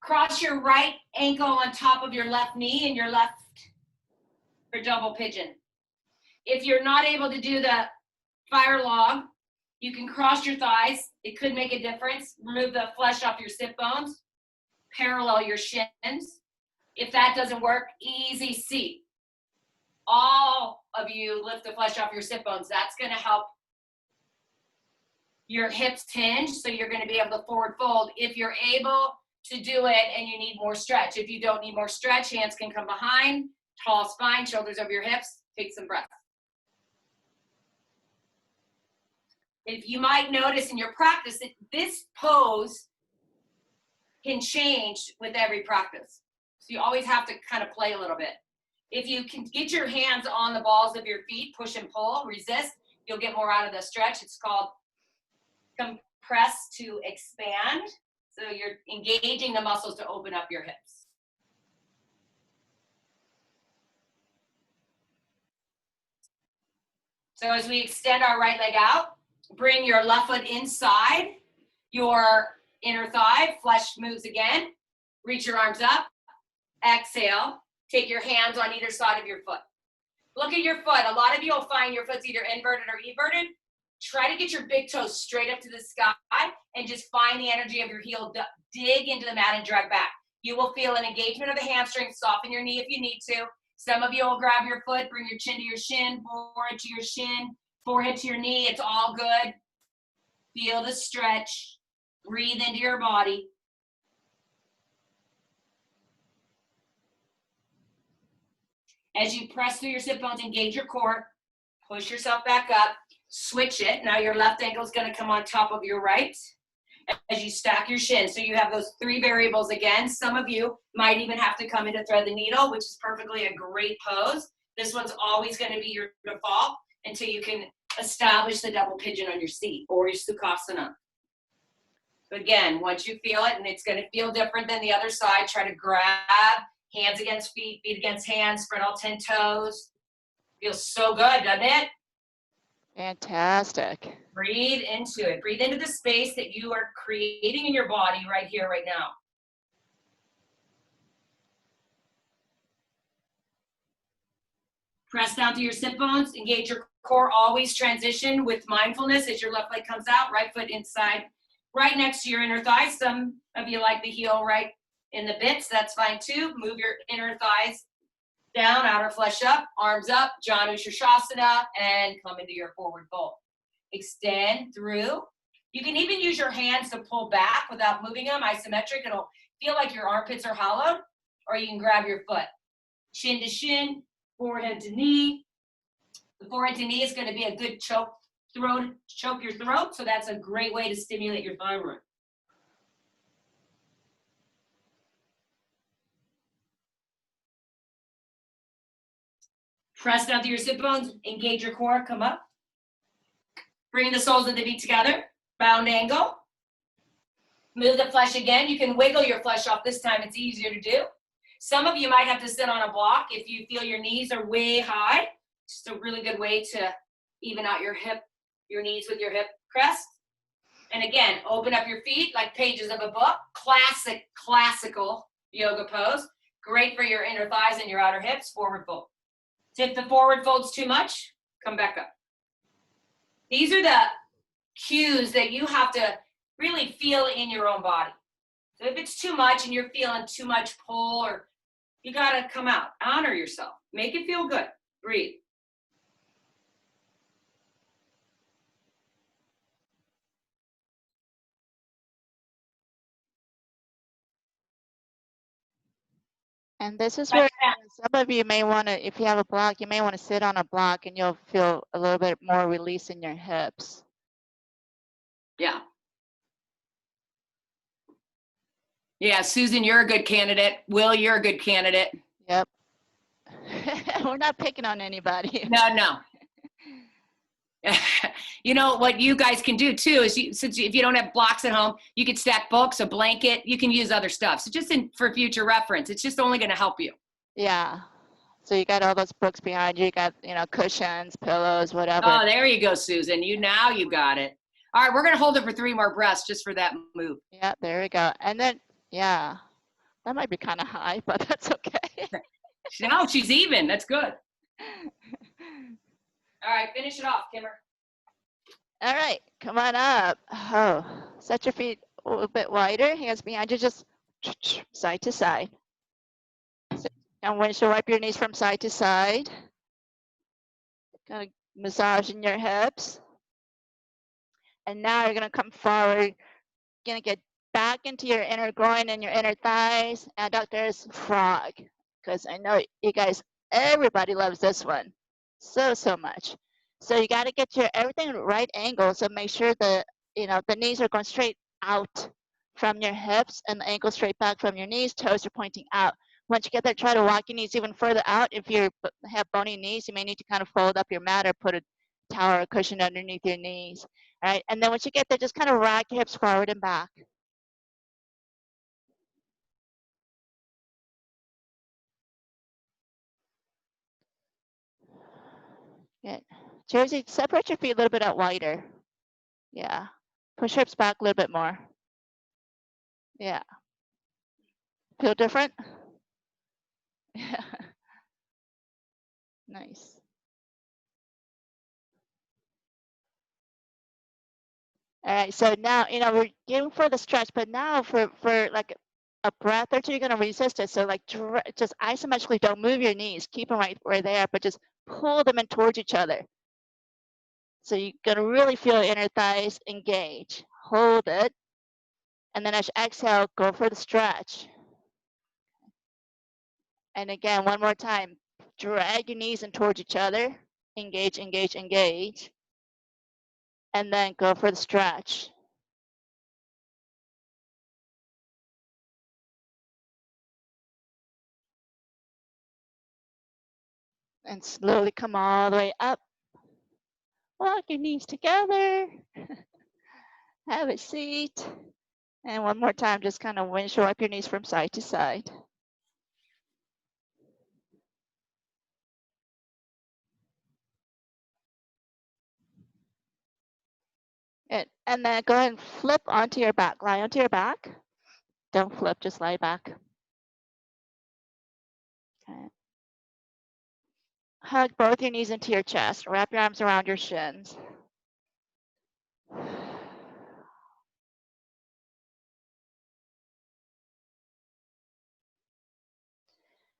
Cross your right ankle on top of your left knee and your left for double pigeon. If you're not able to do the fire log, you can cross your thighs. It could make a difference. Remove the flesh off your sit bones. Parallel your shins. If that doesn't work, easy seat. All of you lift the flesh off your sit bones. That's going to help your hips hinge, so you're going to be able to forward fold if you're able to do it and you need more stretch. If you don't need more stretch, hands can come behind, tall spine, shoulders over your hips. Take some breath. If you might notice in your practice that this pose can change with every practice. So you always have to kind of play a little bit. If you can get your hands on the balls of your feet, push and pull, resist, you'll get more out of the stretch. It's called compress to expand. So you're engaging the muscles to open up your hips. So as we extend our right leg out, bring your left foot inside your inner thigh, flesh moves again. Reach your arms up, exhale, take your hands on either side of your foot. Look at your foot. A lot of you will find your foot's either inverted or everted. Try to get your big toes straight up to the sky and just find the energy of your heel. Dig into the mat and drag back. You will feel an engagement of the hamstring. Soften your knee if you need to. Some of you will grab your foot, bring your chin to your shin, forehead to your shin, forehead to your knee. It's all good. Feel the stretch. Breathe into your body. As you press through your sit bones, engage your core. Push yourself back up. Switch it. Now your left ankle is going to come on top of your right as you stack your shins. So you have those three variables again. Some of you might even have to come into thread the needle, which is perfectly a great pose. This one's always going to be your default until you can establish the double pigeon on your seat or your Sukhasana. But again, once you feel it, and it's going to feel different than the other side, try to grab hands against feet, feet against hands, spread all 10 toes. Feels so good, doesn't it? Fantastic. Breathe into it. Breathe into the space that you are creating in your body right here, right now. Press down through your sit bones. Engage your core. Always transition with mindfulness as your left leg comes out. Right foot inside, right next to your inner thigh. Some of you like the heel right in the bits. That's fine too. Move your inner thighs down, outer flesh up, arms up, Janu Shirshasana, and come into your forward fold. Extend through. You can even use your hands to pull back without moving them, isometric. It'll feel like your armpits are hollowed, or you can grab your foot. Shin to shin, forehead to knee. The forehead to knee is going to be a good choke your throat, so that's a great way to stimulate your thyroid. Press down through your sit bones, engage your core, come up. Bring the soles of the feet together, bound angle. Move the flesh again. You can wiggle your flesh off this time, it's easier to do. Some of you might have to sit on a block if you feel your knees are way high. Just a really good way to even out your knees with your hip crest. And again, open up your feet like pages of a book. Classical yoga pose. Great for your inner thighs and your outer hips. Forward fold. If the forward fold's too much, come back up. These are the cues that you have to really feel in your own body. So if it's too much and you're feeling too much pull, or you gotta come out, honor yourself, make it feel good, breathe. And this is where some of you may want to, if you have a block, you may want to sit on a block and you'll feel a little bit more release in your hips. Yeah. Yeah, Susan, you're a good candidate. Will, you're a good candidate. Yep. We're not picking on anybody. No. You know what you guys can do too is if you don't have blocks at home, you could stack books, a blanket, you can use other stuff. So just for future reference, it's just only going to help you. Yeah. So you got all those books behind you. You got, cushions, pillows, whatever. Oh, there you go, Susan. You got it. All right, we're going to hold it for 3 more breaths just for that move. Yeah, there we go. And then, yeah, that might be kind of high, but that's okay. No, she's even. That's good. All right, finish it off, Kimmer. All right, come on up. Oh, set your feet a little bit wider, hands behind you, just side to side. And once you wipe your knees from side to side, kind of massaging your hips. And now you're gonna come forward, gonna get back into your inner groin and your inner thighs, adductors, frog. Because I know you guys, everybody loves this one so much. So you got to get your everything right angle. So make sure the knees are going straight out from your hips and the ankle straight back from your knees. Toes are pointing out. Once you get there, try to walk your knees even further out. If you have bony knees, you may need to kind of fold up your mat or put a towel or a cushion underneath your knees. All right, and then once you get there, just kind of rock your hips forward and back. Good. Jersey, separate your feet a little bit out wider. Yeah. Push hips back a little bit more. Yeah. Feel different? Yeah. Nice. All right, so now, we're getting for the stretch, but now for like a breath or two, you're going to resist it. So like just isometrically don't move your knees. Keep them right where they are, but just pull them in towards each other. So you're going to really feel your inner thighs engage. Hold it. And then as you exhale, go for the stretch. And again, one more time, drag your knees in towards each other. Engage, engage, engage. And then go for the stretch. And slowly come all the way up. Walk your knees together. Have a seat. And one more time, just kind of windshield wipe your knees from side to side. And then go ahead and flip onto your back. Lie onto your back. Don't flip, just lie back. Okay. Hug both your knees into your chest. Wrap your arms around your shins.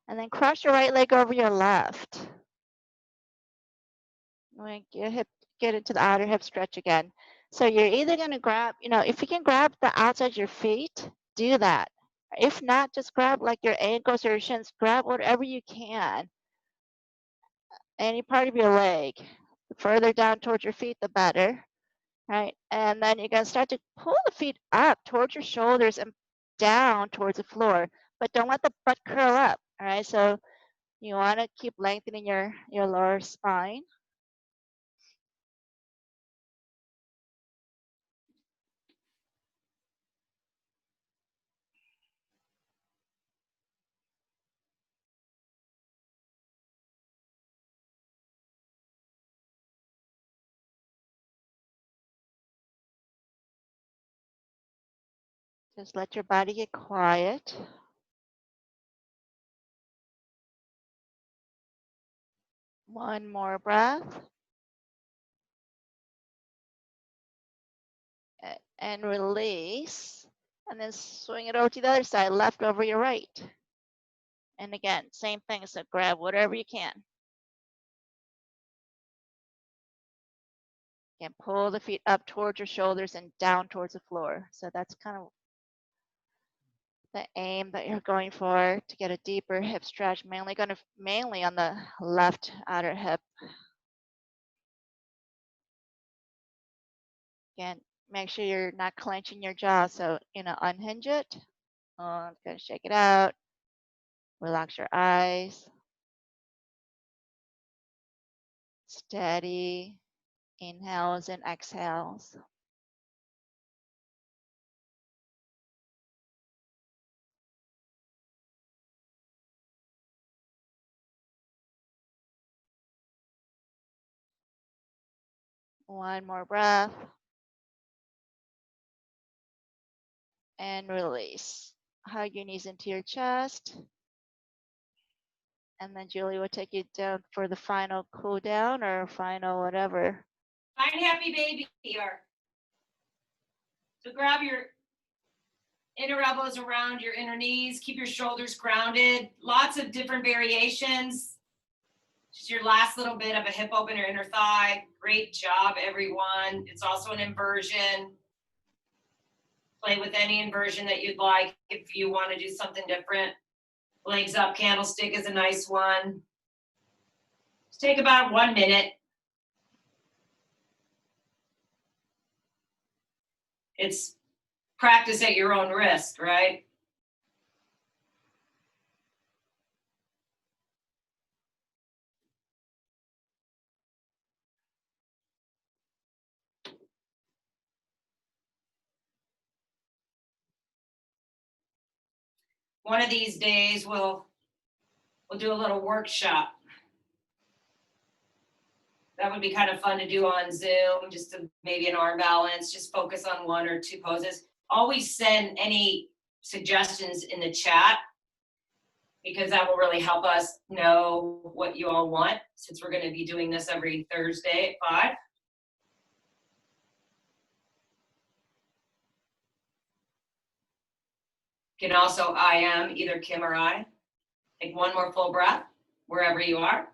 And then cross your right leg over your left. Get into the outer hip stretch again. So you're either going to grab, if you can grab the outside of your feet, do that. If not, just grab like your ankles or your shins. Grab whatever you can. Any part of your leg. The further down towards your feet, the better. Right? And then you're going to start to pull the feet up towards your shoulders and down towards the floor. But don't let the butt curl up. All right? So You want to keep lengthening your lower spine. Just let your body get quiet. One more breath. And release. And then swing it over to the other side, left over your right. And again, same thing. So grab whatever you can. And pull the feet up towards your shoulders and down towards the floor. So that's kind of the aim that you're going for, to get a deeper hip stretch, mainly on the left outer hip. Again, make sure you're not clenching your jaw. So, unhinge it. Gonna shake it out. Relax your eyes. Steady inhales and exhales. One more breath. And release. Hug your knees into your chest. And then Julie will take you down for the final cool down or final whatever. Find happy baby here. So grab your inner elbows around your inner knees. Keep your shoulders grounded. Lots of different variations. Just your last little bit of a hip opener, inner thigh. Great job, everyone. It's also an inversion. Play with any inversion that you'd like if you want to do something different. Legs up candlestick is a nice one. Just take about 1 minute. It's practice at your own risk, right? One of these days we'll do a little workshop. That would be kind of fun to do on Zoom, just to maybe an arm balance, just focus on 1 or 2 poses. Always send any suggestions in the chat, because that will really help us know what you all want, since we're going to be doing this every Thursday at 5. You can also IM either Kim or I. Take 1 more full breath wherever you are.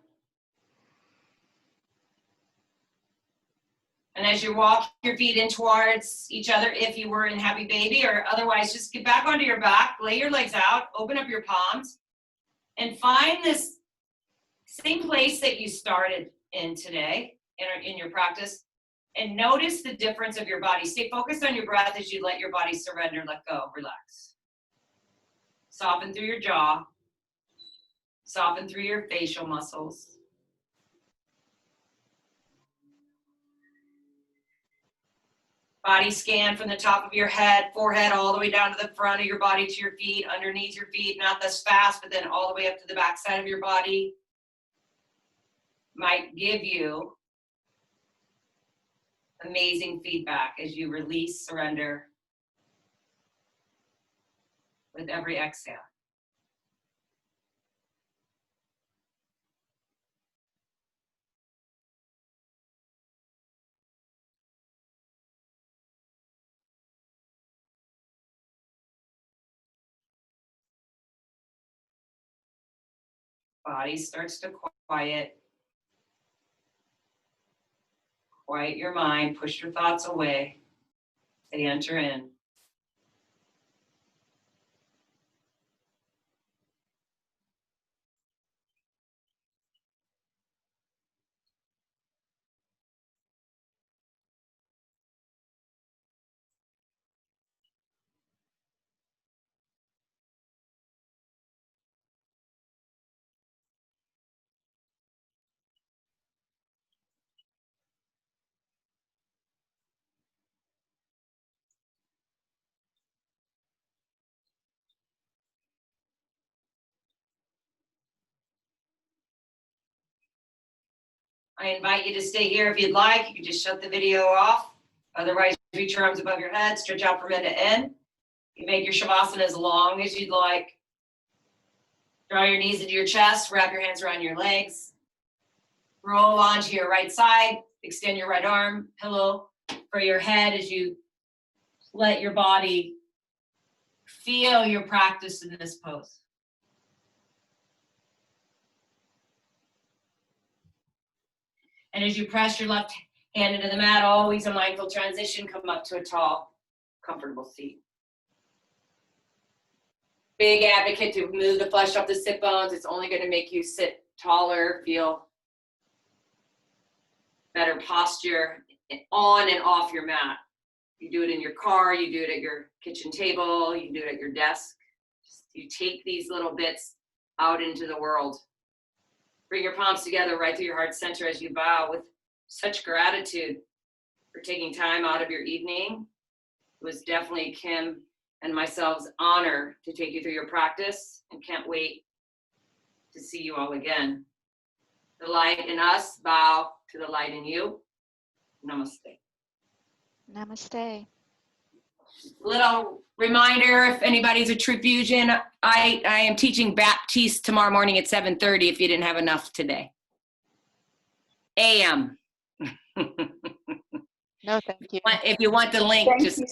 And as you walk your feet in towards each other, if you were in happy baby, or otherwise just get back onto your back, lay your legs out, open up your palms, and find this same place that you started in today in your practice, and notice the difference of your body. Stay focused on your breath as you let your body surrender, let go, relax. Soften through your jaw, soften through your facial muscles. Body scan from the top of your head, forehead, all the way down to the front of your body, to your feet, underneath your feet, not this fast, but then all the way up to the back side of your body. Might give you amazing feedback as you release, surrender with every exhale. Body starts to quiet. Quiet your mind, push your thoughts away. They enter in. I invite you to stay here if you'd like. You can just shut the video off. Otherwise, reach your arms above your head, stretch out from end to end. You make your Shavasana as long as you'd like. Draw your knees into your chest, wrap your hands around your legs. Roll onto your right side, extend your right arm, pillow for your head as you let your body feel your practice in this pose. And as you press your left hand into the mat, always a mindful transition, come up to a tall, comfortable seat. Big advocate to move the flesh off the sit bones. It's only going to make you sit taller, feel better posture on and off your mat. You do it in your car, you do it at your kitchen table, you do it at your desk. You take these little bits out into the world. Bring your palms together right through your heart center as you bow with such gratitude for taking time out of your evening. It was definitely Kim and myself's honor to take you through your practice, and can't wait to see you all again. The light in us bow to the light in you. Namaste. Namaste. Little reminder, if anybody's a True Fusion, I am teaching Baptiste tomorrow morning at 7:30 if you didn't have enough today. AM. No, thank you. If you want the link, Thank just you